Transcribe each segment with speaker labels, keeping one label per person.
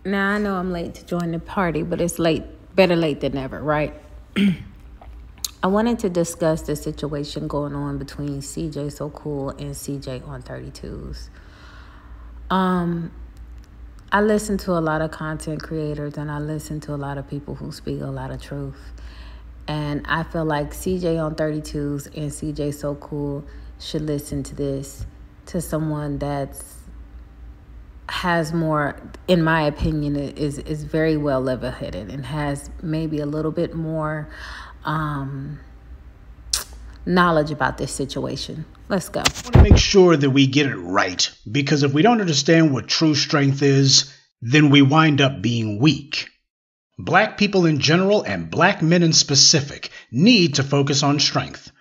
Speaker 1: Now, I know I'm late to join the party, but it's late, better late than never, right? I wanted to discuss the situation going on between CJ So Cool and CJ on 32s. I listen to a lot of content creators and I listen to a lot of people who speak a lot of truth. And I feel like CJ on 32s and CJ So Cool should listen to this, to someone that's has more, in my opinion, is very well level-headed and has maybe a little bit more knowledge about this situation. Let's go.
Speaker 2: I want to make sure that we get it right, because if we don't understand what true strength is, then we wind up being weak. Black people in general and black men in specific need to focus on strength.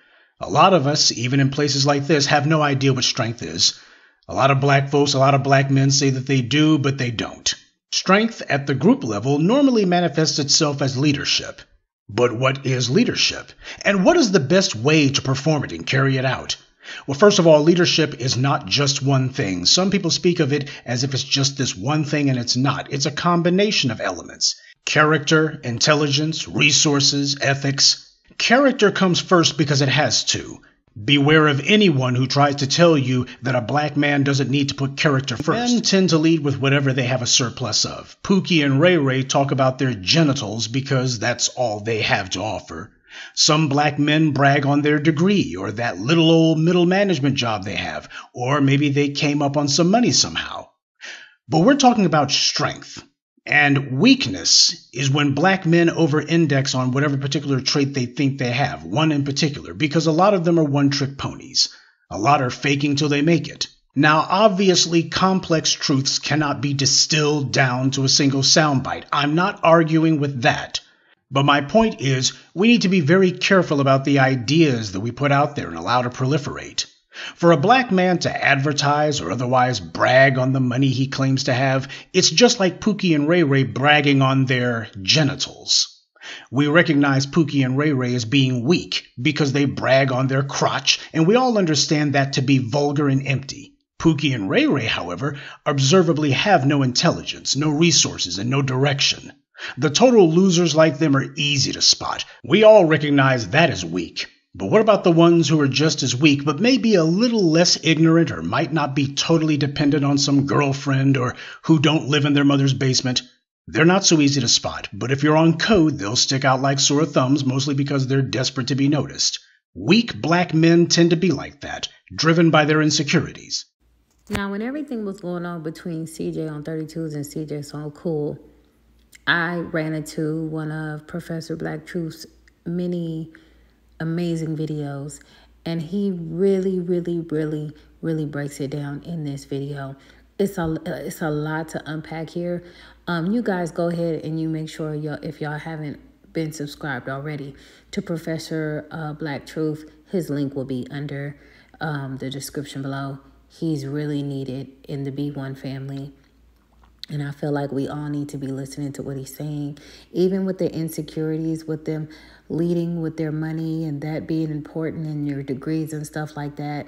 Speaker 2: A lot of us, even in places like this, have no idea what strength is. A lot of black folks, a lot of black men say that they do, but they don't. Strength at the group level normally manifests itself as leadership. But what is leadership? And what is the best way to perform it and carry it out? Well, first of all, leadership is not just one thing. Some people speak of it as if it's just this one thing, and it's not. It's a combination of elements. Character, intelligence, resources, ethics. Character comes first because it has to. Beware of anyone who tries to tell you that a black man doesn't need to put character first. Men tend to lead with whatever they have a surplus of. Pookie and Ray Ray talk about their genitals because that's all they have to offer. Some black men brag on their degree or that little old middle management job they have, or maybe they came up on some money somehow. But we're talking about strength. And weakness is when black men over-index on whatever particular trait they think they have, one in particular, because a lot of them are one-trick ponies. A lot are faking till they make it. Now, obviously, complex truths cannot be distilled down to a single soundbite. I'm not arguing with that. But my point is, we need to be very careful about the ideas that we put out there and allow to proliferate. For a black man to advertise or otherwise brag on the money he claims to have, it's just like Pookie and Ray Ray bragging on their genitals. We recognize Pookie and Ray Ray as being weak because they brag on their crotch, and we all understand that to be vulgar and empty. Pookie and Ray Ray, however, observably have no intelligence, no resources, and no direction. The total losers like them are easy to spot. We all recognize that as weak. But what about the ones who are just as weak, but maybe a little less ignorant or might not be totally dependent on some girlfriend or who don't live in their mother's basement? They're not so easy to spot, but if you're on code, they'll stick out like sore thumbs, mostly because they're desperate to be noticed. Weak black men tend to be like that, driven by their insecurities.
Speaker 1: Now, when everything was going on between CJ on 32s and CJ So Cool, I ran into one of Professor Black Truth's many amazing videos, and he really breaks it down in this video. It's a lot to unpack here. You guys go ahead and you make sure if y'all haven't been subscribed already to Professor Black Truth, his link will be under the description below. He's really needed in the B1 family. And I feel like we all need to be listening to what he's saying, even with the insecurities, with them leading with their money and that being important and your degrees and stuff like that.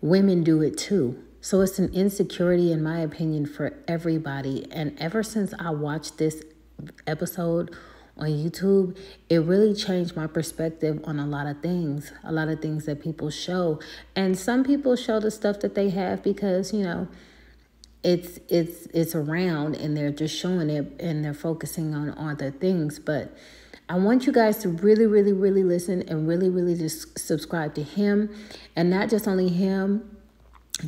Speaker 1: Women do it too. So it's an insecurity, in my opinion, for everybody. And ever since I watched this episode on YouTube, it really changed my perspective on a lot of things that people show. And some people show the stuff that they have because, you know, it's around and they're just showing it and they're focusing on other things. But I want you guys to really listen and really just subscribe to him. And not just only him.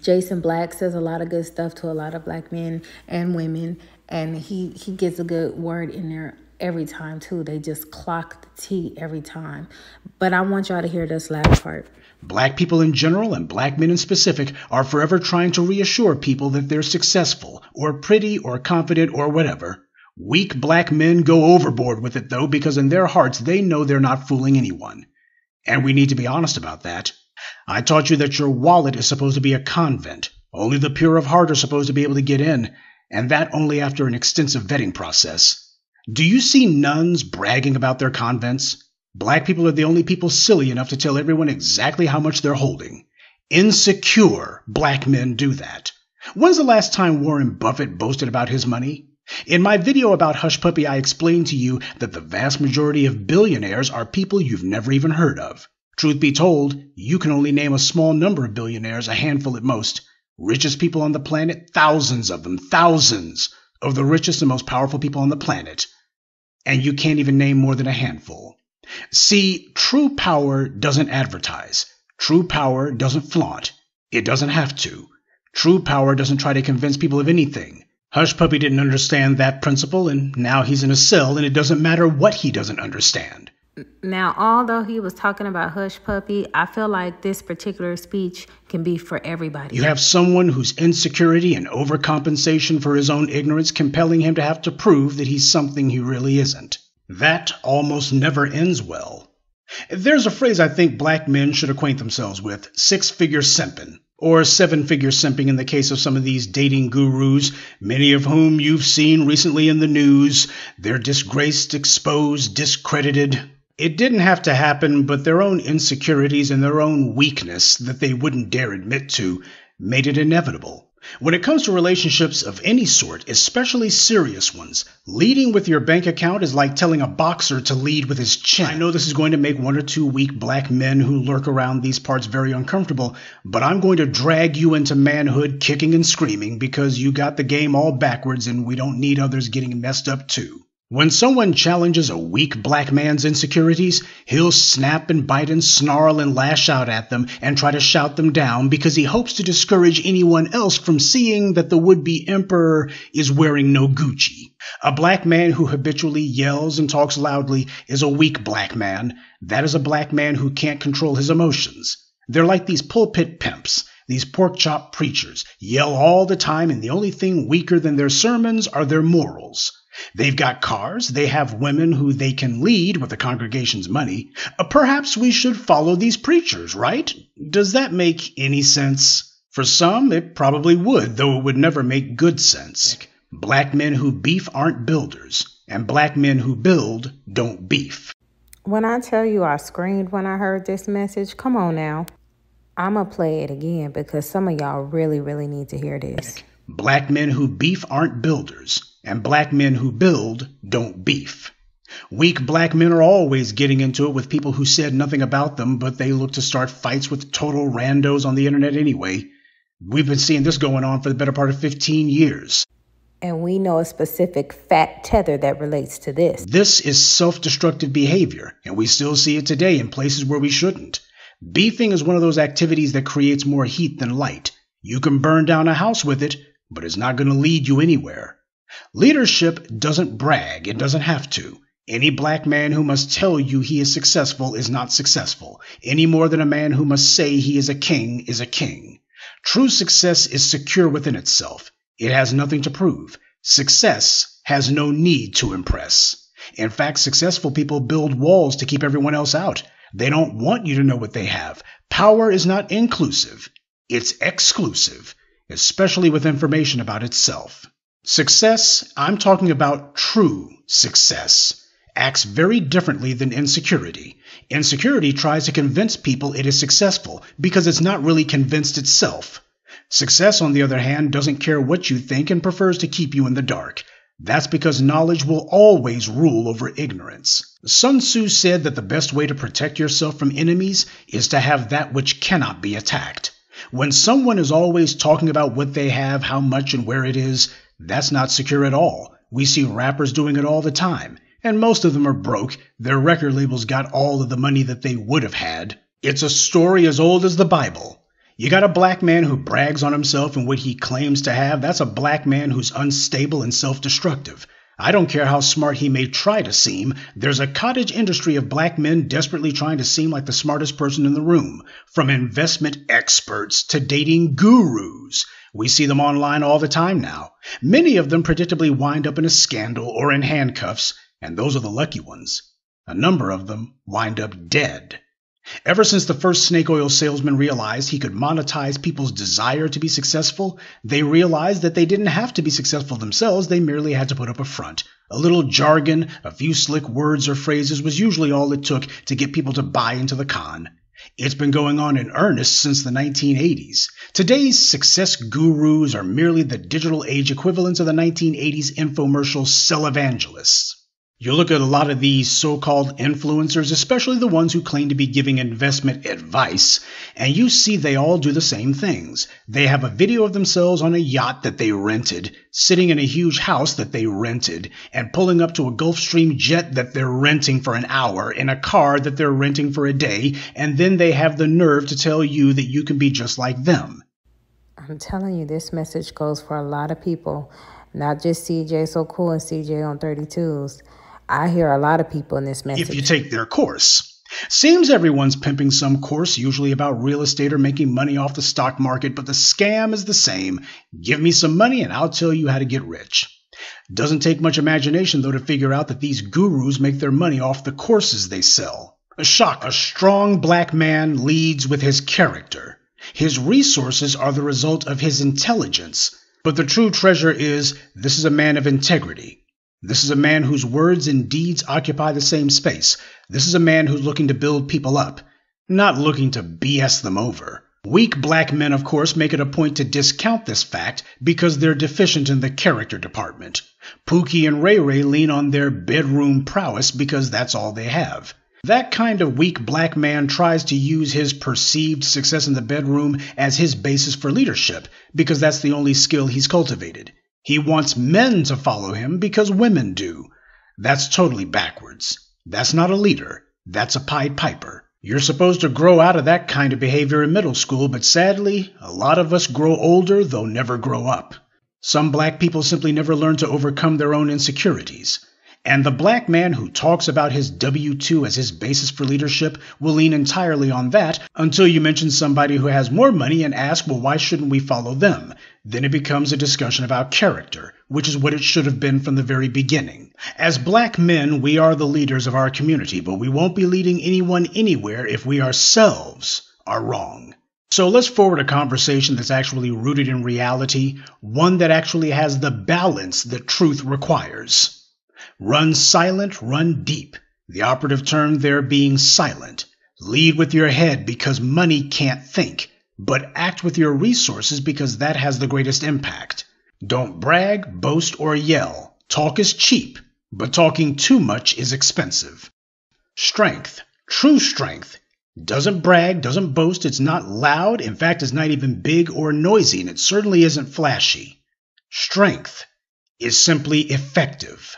Speaker 1: Jason Black says a lot of good stuff to a lot of black men and women. And he gets a good word in there every time too. They just clock the T every time. But I want y'all to hear this last part.
Speaker 2: Black people in general and black men in specific are forever trying to reassure people that they're successful or pretty or confident or whatever. Weak black men go overboard with it though, because in their hearts they know they're not fooling anyone. And we need to be honest about that. I taught you that your wallet is supposed to be a convent. Only the pure of heart are supposed to be able to get in, and that only after an extensive vetting process. Do you see nuns bragging about their convents? Black people are the only people silly enough to tell everyone exactly how much they're holding. Insecure black men do that. When's the last time Warren Buffett boasted about his money? In my video about Hush Puppy, I explained to you that the vast majority of billionaires are people you've never even heard of. Truth be told, you can only name a small number of billionaires, a handful at most. Richest people on the planet, thousands of them, thousands of the richest and most powerful people on the planet. And you can't even name more than a handful. See, true power doesn't advertise. True power doesn't flaunt. It doesn't have to. True power doesn't try to convince people of anything. Hush Puppy didn't understand that principle, and now he's in a cell, and it doesn't matter what he doesn't understand.
Speaker 1: Now, although he was talking about Hush Puppy, I feel like this particular speech can be for everybody.
Speaker 2: You have someone whose insecurity and overcompensation for his own ignorance compelling him to have to prove that he's something he really isn't. That almost never ends well. There's a phrase I think black men should acquaint themselves with, six-figure simping, or seven-figure simping in the case of some of these dating gurus, many of whom you've seen recently in the news. They're disgraced, exposed, discredited. It didn't have to happen, but their own insecurities and their own weakness that they wouldn't dare admit to made it inevitable. When it comes to relationships of any sort, especially serious ones, leading with your bank account is like telling a boxer to lead with his chin. I know this is going to make one or two weak black men who lurk around these parts very uncomfortable, but I'm going to drag you into manhood kicking and screaming because you got the game all backwards and we don't need others getting messed up too. When someone challenges a weak black man's insecurities, he'll snap and bite and snarl and lash out at them and try to shout them down because he hopes to discourage anyone else from seeing that the would-be emperor is wearing no Gucci. A black man who habitually yells and talks loudly is a weak black man. That is a black man who can't control his emotions. They're like these pulpit pimps. These pork chop preachers yell all the time, and the only thing weaker than their sermons are their morals. They've got cars, they have women who they can lead with the congregation's money. Perhaps we should follow these preachers, right? Does that make any sense? For some, it probably would, though it would never make good sense. Black men who beef aren't builders, and black men who build don't beef.
Speaker 1: When I tell you I screamed when I heard this message, come on now. I'm going to play it again because some of y'all really, really need to hear this.
Speaker 2: Black men who beef aren't builders, and black men who build don't beef. Weak black men are always getting into it with people who said nothing about them, but they look to start fights with total randos on the internet anyway. We've been seeing this going on for the better part of 15 years.
Speaker 1: And we know a specific fat tether that relates to this.
Speaker 2: This is self-destructive behavior, and we still see it today in places where we shouldn't. Beefing is one of those activities that creates more heat than light. You can burn down a house with it, but it's not going to lead you anywhere. Leadership doesn't brag. It doesn't have to. Any black man who must tell you he is successful is not successful, any more than a man who must say he is a king is a king. True success is secure within itself. It has nothing to prove. Success has no need to impress. In fact, successful people build walls to keep everyone else out. They don't want you to know what they have. Power is not inclusive. It's exclusive, especially with information about itself. Success, I'm talking about true success, acts very differently than insecurity. Insecurity tries to convince people it is successful because it's not really convinced itself. Success, on the other hand, doesn't care what you think and prefers to keep you in the dark. That's because knowledge will always rule over ignorance. Sun Tzu said that the best way to protect yourself from enemies is to have that which cannot be attacked. When someone is always talking about what they have, how much and where it is, that's not secure at all. We see rappers doing it all the time, and most of them are broke. Their record labels got all of the money that they would have had. It's a story as old as the Bible. You got a black man who brags on himself and what he claims to have. That's a black man who's unstable and self-destructive. I don't care how smart he may try to seem. There's a cottage industry of black men desperately trying to seem like the smartest person in the room, from investment experts to dating gurus. We see them online all the time now. Many of them predictably wind up in a scandal or in handcuffs, and those are the lucky ones. A number of them wind up dead. Ever since the first snake oil salesman realized he could monetize people's desire to be successful, they realized that they didn't have to be successful themselves, they merely had to put up a front. A little jargon, a few slick words or phrases was usually all it took to get people to buy into the con. It's been going on in earnest since the 1980s. Today's success gurus are merely the digital age equivalents of the 1980s infomercial televangelists. You look at a lot of these so-called influencers, especially the ones who claim to be giving investment advice, and you see they all do the same things. They have a video of themselves on a yacht that they rented, sitting in a huge house that they rented, and pulling up to a Gulfstream jet that they're renting for an hour, in a car that they're renting for a day, and then they have the nerve to tell you that you can be just like them.
Speaker 1: I'm telling you, this message goes for a lot of people, not just CJ So Cool and CJ on 32s. I hear a lot of people in this message.
Speaker 2: If you take their course. Seems everyone's pimping some course, usually about real estate or making money off the stock market, but the scam is the same. Give me some money and I'll tell you how to get rich. Doesn't take much imagination, though, to figure out that these gurus make their money off the courses they sell. A shock. A strong black man leads with his character. His resources are the result of his intelligence. But the true treasure is, this is a man of integrity. This is a man whose words and deeds occupy the same space. This is a man who's looking to build people up, not looking to BS them over. Weak black men, of course, make it a point to discount this fact because they're deficient in the character department. Pookie and Ray Ray lean on their bedroom prowess because that's all they have. That kind of weak black man tries to use his perceived success in the bedroom as his basis for leadership because that's the only skill he's cultivated. He wants men to follow him because women do. That's totally backwards. That's not a leader. That's a Pied Piper. You're supposed to grow out of that kind of behavior in middle school, but sadly, a lot of us grow older, though never grow up. Some black people simply never learn to overcome their own insecurities. And the black man who talks about his W-2 as his basis for leadership will lean entirely on that until you mention somebody who has more money and ask, well, why shouldn't we follow them? Then it becomes a discussion about character, which is what it should have been from the very beginning. As black men, we are the leaders of our community, but we won't be leading anyone anywhere if we ourselves are wrong. So let's forward a conversation that's actually rooted in reality, one that actually has the balance that truth requires. Run silent, run deep. The operative term there being silent. Lead with your head because money can't think, but act with your resources because that has the greatest impact. Don't brag, boast, or yell. Talk is cheap, but talking too much is expensive. Strength, true strength, doesn't brag, doesn't boast, it's not loud, in fact it's not even big or noisy, and it certainly isn't flashy. Strength is simply effective.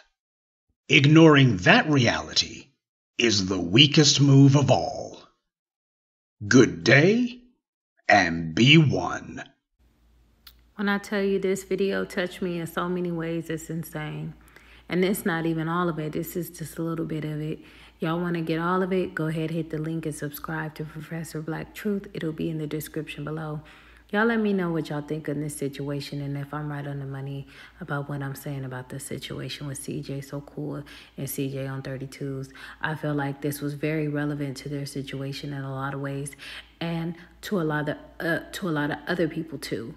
Speaker 2: Ignoring that reality is the weakest move of all. Good day, and be one.
Speaker 1: When I tell you this video touched me in so many ways, it's insane. And it's not even all of it. This is just a little bit of it. Y'all want to get all of it? Go ahead, hit the link and subscribe to Professor Black Truth. It'll be in the description below. Y'all let me know what y'all think in this situation and if I'm right on the money about what I'm saying about the situation with CJ So Cool and CJ on 32s. I feel like this was very relevant to their situation in a lot of ways and to a lot of other people too.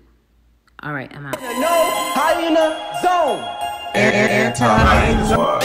Speaker 1: All right, I'm out.
Speaker 3: No hyena zone. Anti-hyena zone.